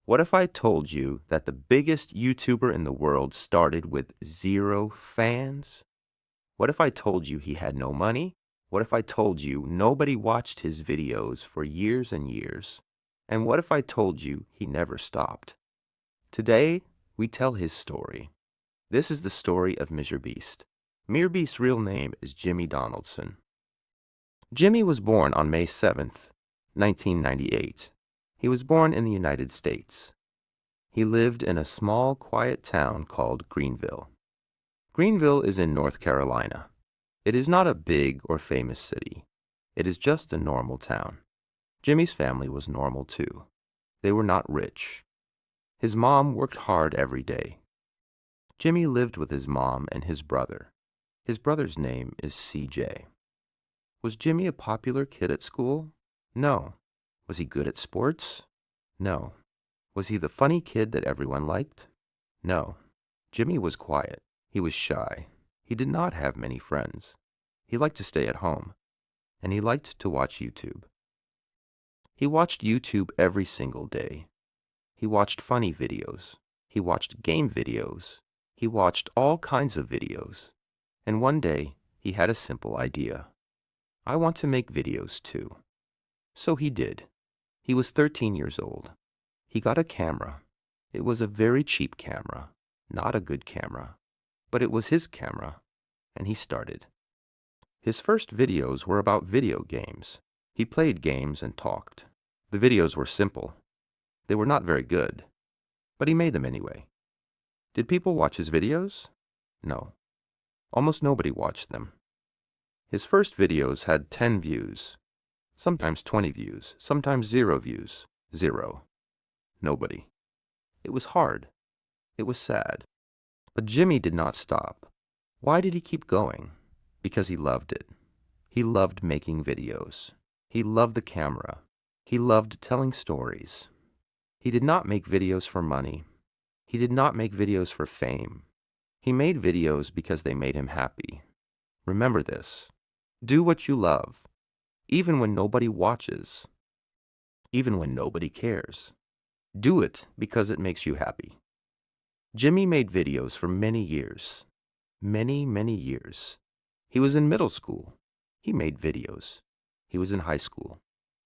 What if I told you that the biggest YouTuber in the world started with 0 fans? What if I told you he had no money? What if I told you nobody watched his videos for years and years? And what if I told you he never stopped? Today, we tell his story. This is the story of MR.BEAST. MR.BEAST's real name is Jimmy Donaldson. Jimmy was born on May 7th, 1998. He was born in the United States. He lived in a small, quiet town called Greenville. Greenville is in North Carolina. It is not a big or famous city. It is just a normal town. Jimmy's family was normal too. They were not rich. His mom worked hard every day. Jimmy lived with his mom and his brother. His brother's name is CJ. Was Jimmy a popular kid at school? No. Was he good at sports? No. Was he the funny kid that everyone liked? No. Jimmy was quiet. He was shy. He did not have many friends. He liked to stay at home. And he liked to watch YouTube. He watched YouTube every single day. He watched funny videos. He watched game videos. He watched all kinds of videos. And one day, he had a simple idea. I want to make videos too. So he did. He was 13 years old. He got a camera. It was a very cheap camera, not a good camera, but it was his camera, and he started. His first videos were about video games. He played games and talked. The videos were simple. They were not very good, but he made them anyway. Did people watch his videos? No. Almost nobody watched them. His first videos had 10 views, sometimes 20 views, sometimes 0 views. 0. Nobody. It was hard. It was sad. But Jimmy did not stop. Why did he keep going? Because he loved it. He loved making videos. He loved the camera. He loved telling stories. He did not make videos for money. He did not make videos for fame. He made videos because they made him happy. Remember this. Do what you love, even when nobody watches, even when nobody cares. Do it because it makes you happy. Jimmy made videos for many years. Many, many years. He was in middle school. He made videos. He was in high school.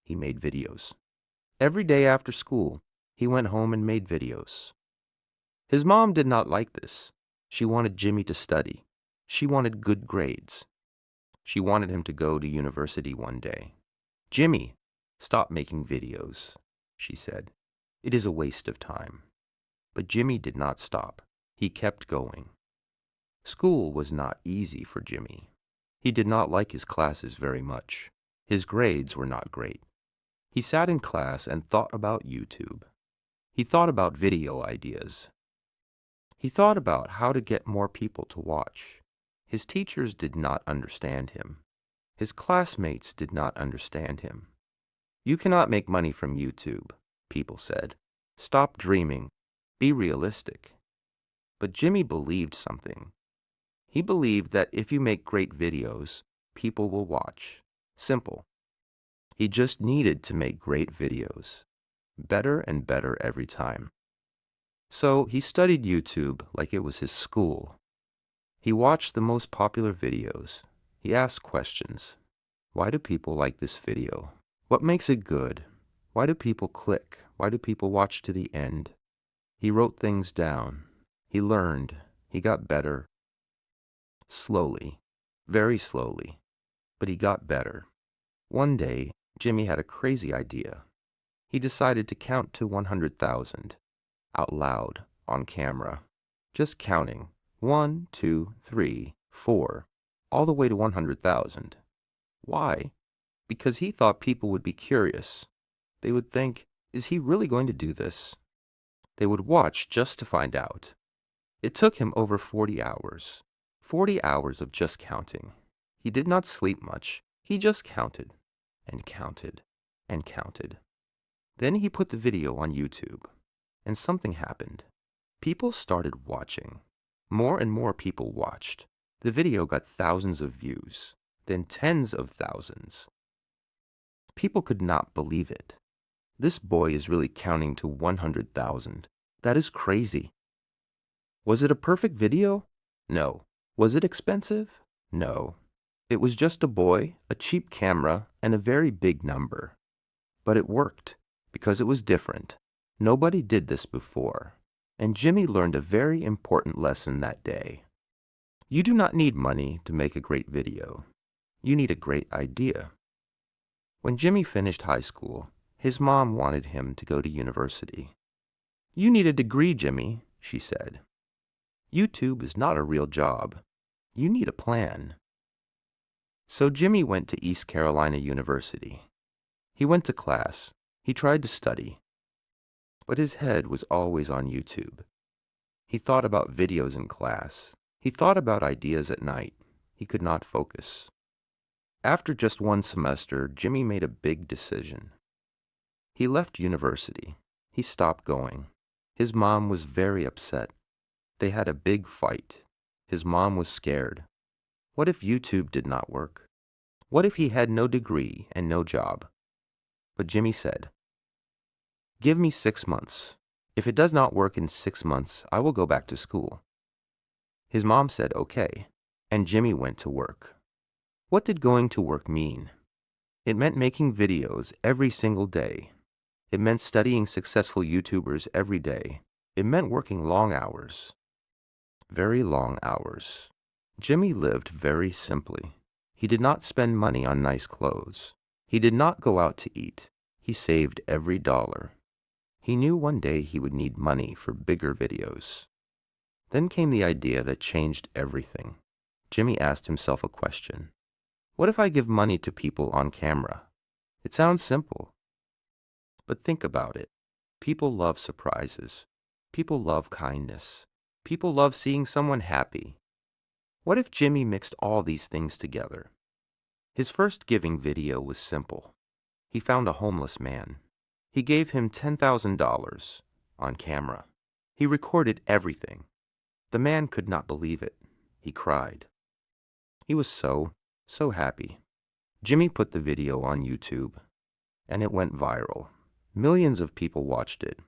He made videos. Every day after school, he went home and made videos. His mom did not like this. She wanted Jimmy to study. She wanted good grades. She wanted him to go to university one day. Jimmy, stop making videos, she said. It is a waste of time. But Jimmy did not stop. He kept going. School was not easy for Jimmy. He did not like his classes very much. His grades were not great. He sat in class and thought about YouTube. He thought about video ideas. He thought about how to get more people to watch. His teachers did not understand him. His classmates did not understand him. You cannot make money from YouTube, people said. Stop dreaming. Be realistic. But Jimmy believed something. He believed that if you make great videos, people will watch. Simple. He just needed to make great videos. Better and better every time. So he studied YouTube like it was his school. He watched the most popular videos. He asked questions. Why do people like this video? What makes it good? Why do people click? Why do people watch to the end? He wrote things down. He learned. He got better. Slowly. Very slowly. But he got better. One day, Jimmy had a crazy idea. He decided to count to 100,000. Out loud, on camera. Just counting. 1, 2, 3, 4, all the way to 100,000. Why? Because he thought people would be curious. They would think, is he really going to do this? They would watch just to find out. It took him over 40 hours. 40 hours of just counting. He did not sleep much. He just counted and counted and counted. Then he put the video on YouTube, and something happened. People started watching. More and more people watched. The video got thousands of views, then tens of thousands. People could not believe it. This boy is really counting to 100,000. That is crazy. Was it a perfect video? No. Was it expensive? No. It was just a boy, a cheap camera, and a very big number. But it worked, because it was different. Nobody did this before. And Jimmy learned a very important lesson that day. You do not need money to make a great video. You need a great idea. When Jimmy finished high school, his mom wanted him to go to university. You need a degree, Jimmy, she said. YouTube is not a real job. You need a plan. So Jimmy went to East Carolina University. He went to class. He tried to study. But his head was always on YouTube. He thought about videos in class. He thought about ideas at night. He could not focus. After just one semester, Jimmy made a big decision. He left university. He stopped going. His mom was very upset. They had a big fight. His mom was scared. What if YouTube did not work? What if he had no degree and no job? But Jimmy said, "Give me 6 months. If it does not work in 6 months, I will go back to school." His mom said, "Okay," and Jimmy went to work. What did going to work mean? It meant making videos every single day. It meant studying successful YouTubers every day. It meant working long hours. Very long hours. Jimmy lived very simply. He did not spend money on nice clothes. He did not go out to eat. He saved every dollar. He knew one day he would need money for bigger videos. Then came the idea that changed everything. Jimmy asked himself a question. What if I give money to people on camera? It sounds simple. But think about it. People love surprises. People love kindness. People love seeing someone happy. What if Jimmy mixed all these things together? His first giving video was simple. He found a homeless man. He gave him $10,000 on camera. He recorded everything. The man could not believe it. He cried. He was so happy. Jimmy put the video on YouTube, and it went viral. Millions of people watched it.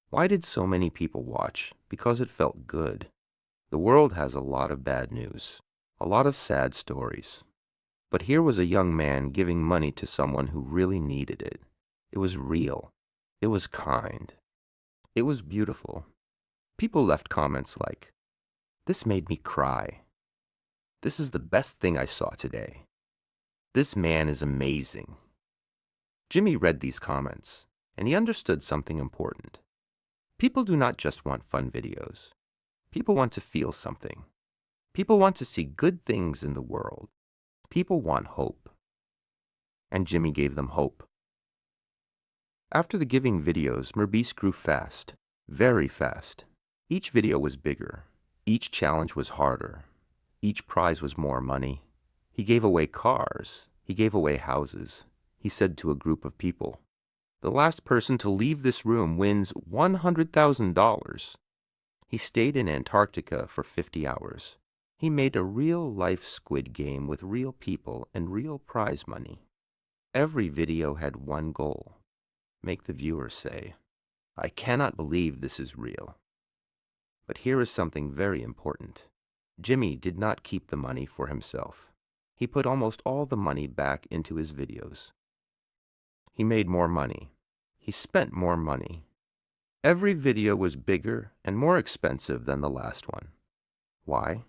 Why did so many people watch? Because it felt good. The world has a lot of bad news, a lot of sad stories. But here was a young man giving money to someone who really needed it. It was real. It was kind. It was beautiful. People left comments like, "This made me cry. This is the best thing I saw today. This man is amazing." Jimmy read these comments, and he understood something important. People do not just want fun videos. People want to feel something. People want to see good things in the world. People want hope. And Jimmy gave them hope. After the giving videos, MR.BEAST grew fast, very fast. Each video was bigger. Each challenge was harder. Each prize was more money. He gave away cars. He gave away houses. He said to a group of people, "The last person to leave this room wins $100,000. He stayed in Antarctica for 50 hours. He made a real-life Squid Game with real people and real prize money. Every video had one goal: make the viewer say, 'I cannot believe this is real.'" But here is something very important. Jimmy did not keep the money for himself. He put almost all the money back into his videos. He made more money. He spent more money. Every video was bigger and more expensive than the last one. Why?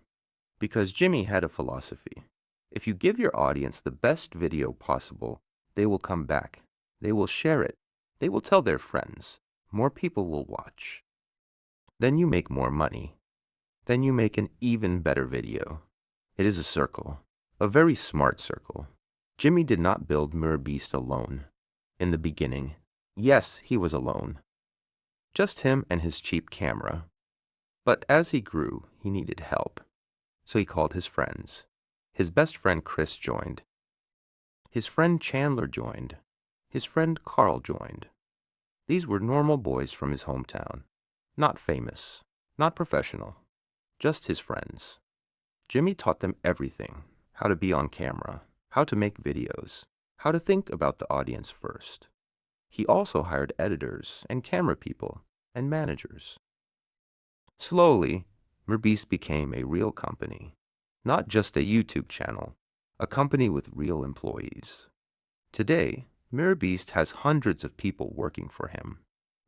Because Jimmy had a philosophy. If you give your audience the best video possible, they will come back. They will share it. They will tell their friends. More people will watch. Then you make more money. Then you make an even better video. It is a circle, a very smart circle. Jimmy did not build MR.BEAST alone. In the beginning, yes, he was alone. Just him and his cheap camera. But as he grew, he needed help. So he called his friends. His best friend Chris joined. His friend Chandler joined. His friend Carl joined. These were normal boys from his hometown. Not famous, not professional, just his friends. Jimmy taught them everything: how to be on camera, how to make videos, how to think about the audience first. He also hired editors and camera people and managers. Slowly, MR.BEAST became a real company, not just a YouTube channel, a company with real employees. Today, MR.BEAST has hundreds of people working for him.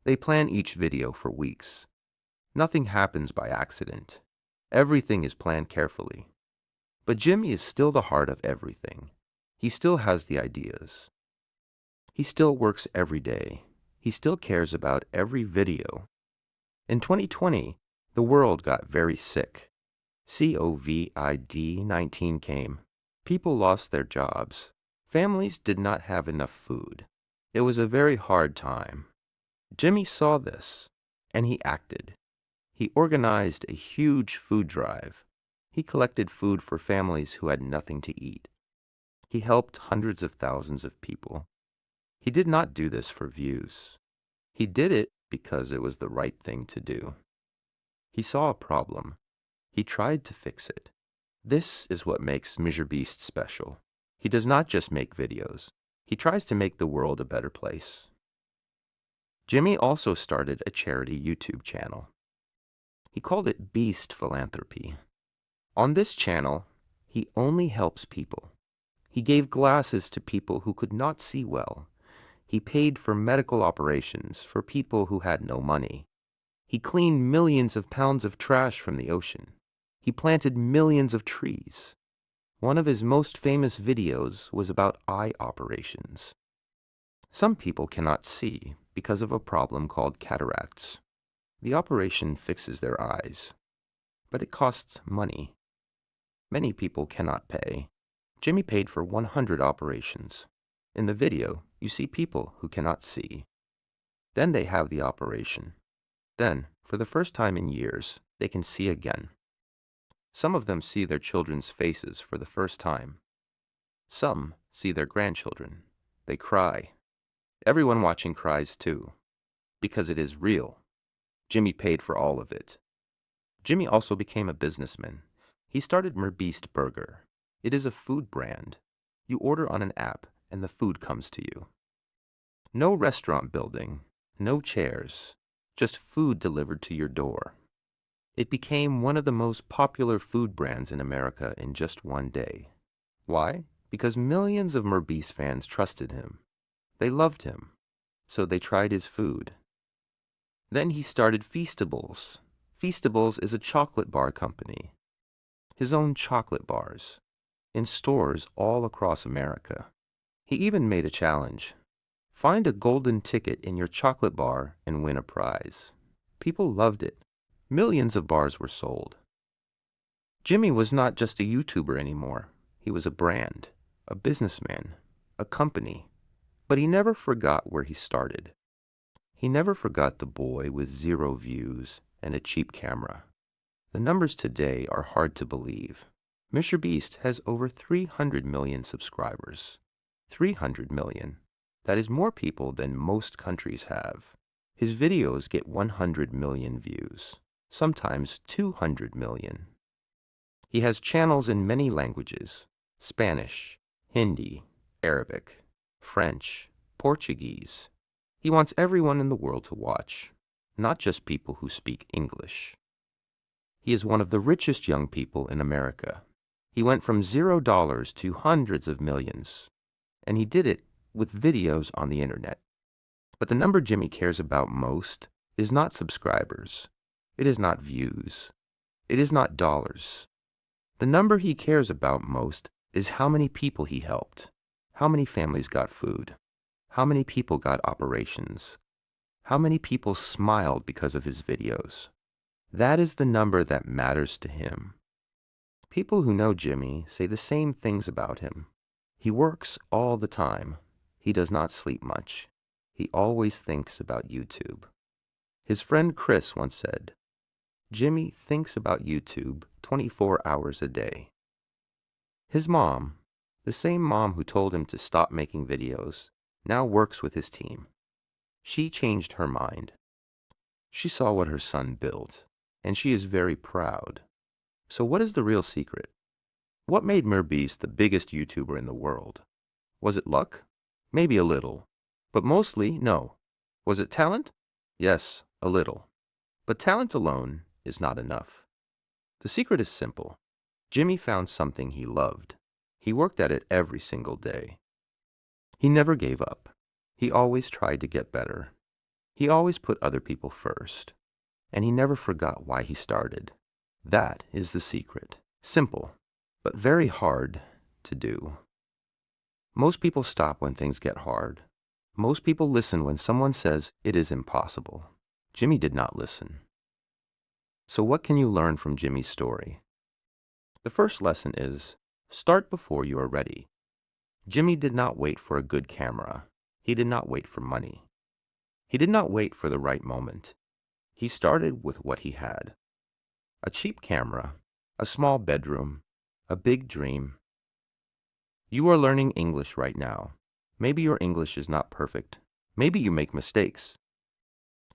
They plan each video for weeks. Nothing happens by accident. Everything is planned carefully. But Jimmy is still the heart of everything. He still has the ideas. He still works every day. He still cares about every video. In 2020, the world got very sick. COVID-19 came. People lost their jobs. Families did not have enough food. It was a very hard time. Jimmy saw this, and he acted. He organized a huge food drive. He collected food for families who had nothing to eat. He helped hundreds of thousands of people. He did not do this for views. He did it because it was the right thing to do. He saw a problem. He tried to fix it. This is what makes MR.BEAST special. He does not just make videos. He tries to make the world a better place. Jimmy also started a charity YouTube channel. He called it Beast Philanthropy. On this channel, he only helps people. He gave glasses to people who could not see well. He paid for medical operations for people who had no money. He cleaned millions of pounds of trash from the ocean. He planted millions of trees. One of his most famous videos was about eye operations. Some people cannot see because of a problem called cataracts. The operation fixes their eyes, but it costs money. Many people cannot pay. Jimmy paid for 100 operations. In the video, you see people who cannot see. Then they have the operation. Then, for the first time in years, they can see again. Some of them see their children's faces for the first time. Some see their grandchildren. They cry. Everyone watching cries too, because it is real. Jimmy paid for all of it. Jimmy also became a businessman. He started Beast Burger. It is a food brand. You order on an app and the food comes to you. No restaurant building, no chairs, just food delivered to your door. It became one of the most popular food brands in America in just one day. Why? Because millions of MR.BEAST fans trusted him. They loved him, so they tried his food. Then he started Feastables. Feastables is a chocolate bar company. His own chocolate bars, in stores all across America. He even made a challenge. Find a golden ticket in your chocolate bar and win a prize. People loved it. Millions of bars were sold. Jimmy was not just a YouTuber anymore. He was a brand, a businessman, a company. But he never forgot where he started. He never forgot the boy with 0 views and a cheap camera. The numbers today are hard to believe. MR.BEAST has over 300 million subscribers. 300 million. That is more people than most countries have. His videos get 100 million views, sometimes 200 million. He has channels in many languages: Spanish, Hindi, Arabic, French, Portuguese. He wants everyone in the world to watch, not just people who speak English. He is one of the richest young people in America. He went from $0 to hundreds of millions, and he did it with videos on the internet. But the number Jimmy cares about most is not subscribers. It is not views. It is not dollars. The number he cares about most is how many people he helped, how many families got food, how many people got operations, how many people smiled because of his videos. That is the number that matters to him. People who know Jimmy say the same things about him. He works all the time. He does not sleep much. He always thinks about YouTube. His friend Chris once said, "Jimmy thinks about YouTube 24 hours a day." His mom, the same mom who told him to stop making videos, now works with his team. She changed her mind. She saw what her son built, and she is very proud. So what is the real secret? What made MR.BEAST the biggest YouTuber in the world? Was it luck? Maybe a little. But mostly, no. Was it talent? Yes, a little. But talent alone is not enough. The secret is simple. Jimmy found something he loved. He worked at it every single day. He never gave up. He always tried to get better. He always put other people first. And he never forgot why he started. That is the secret. Simple, but very hard to do. Most people stop when things get hard. Most people listen when someone says it is impossible. Jimmy did not listen. So what can you learn from Jimmy's story? The first lesson is, start before you are ready. Jimmy did not wait for a good camera. He did not wait for money. He did not wait for the right moment. He started with what he had. A cheap camera, a small bedroom, a big dream. You are learning English right now. Maybe your English is not perfect. Maybe you make mistakes.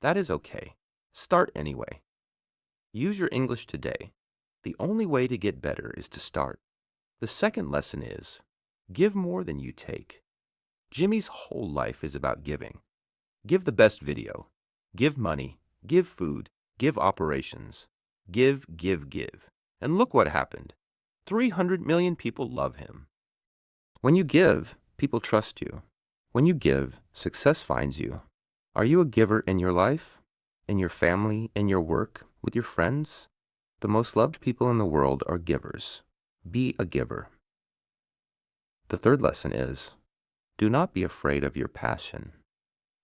That is okay. Start anyway. Use your English today. The only way to get better is to start. The second lesson is, give more than you take. Jimmy's whole life is about giving. Give the best video. Give money. Give food. Give operations. Give. And look what happened. 300 million people love him. When you give, people trust you. When you give, success finds you. Are you a giver in your life? In your family? In your work? With your friends? The most loved people in the world are givers. Be a giver. The third lesson is, do not be afraid of your passion.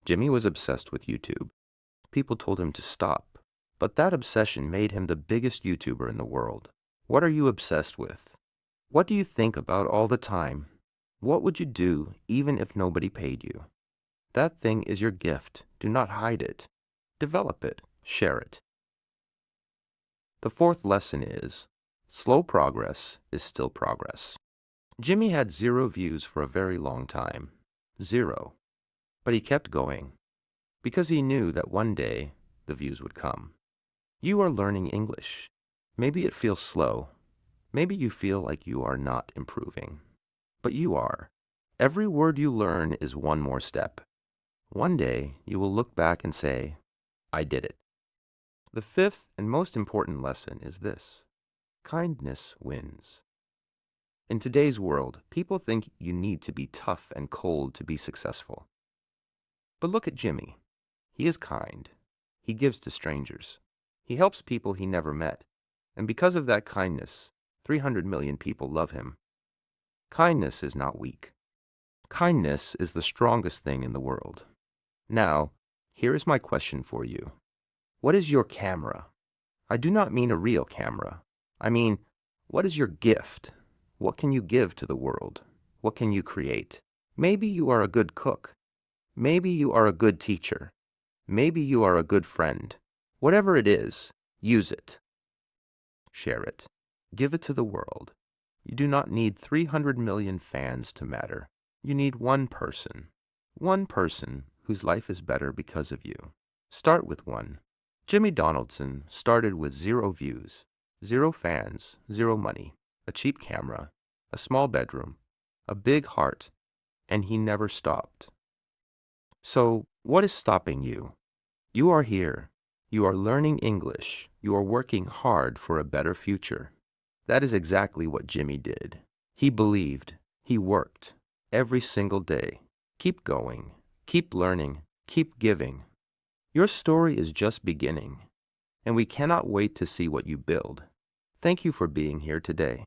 Jimmy was obsessed with YouTube. People told him to stop, but that obsession made him the biggest YouTuber in the world. What are you obsessed with? What do you think about all the time? What would you do even if nobody paid you? That thing is your gift. Do not hide it. Develop it. Share it. The fourth lesson is, slow progress is still progress. Jimmy had 0 views for a very long time. 0. But he kept going, because he knew that one day the views would come. You are learning English. Maybe it feels slow. Maybe you feel like you are not improving. But you are. Every word you learn is one more step. One day you will look back and say, I did it. The fifth and most important lesson is this: kindness wins. In today's world, people think you need to be tough and cold to be successful. But look at Jimmy. He is kind. He gives to strangers. He helps people he never met. And because of that kindness, 300 million people love him. Kindness is not weak. Kindness is the strongest thing in the world. Now, here is my question for you. What is your camera? I do not mean a real camera. I mean, what is your gift? What can you give to the world? What can you create? Maybe you are a good cook. Maybe you are a good teacher. Maybe you are a good friend. Whatever it is, use it. Share it. Give it to the world. You do not need 300 million fans to matter. You need one person whose life is better because of you. Start with one. Jimmy Donaldson started with 0 views, 0 fans, 0 money, a cheap camera, a small bedroom, a big heart, and he never stopped. So, what is stopping you? You are here. You are learning English. You are working hard for a better future. That is exactly what Jimmy did. He believed. He worked. Every single day. Keep going. Keep learning. Keep giving. Your story is just beginning, and we cannot wait to see what you build. Thank you for being here today.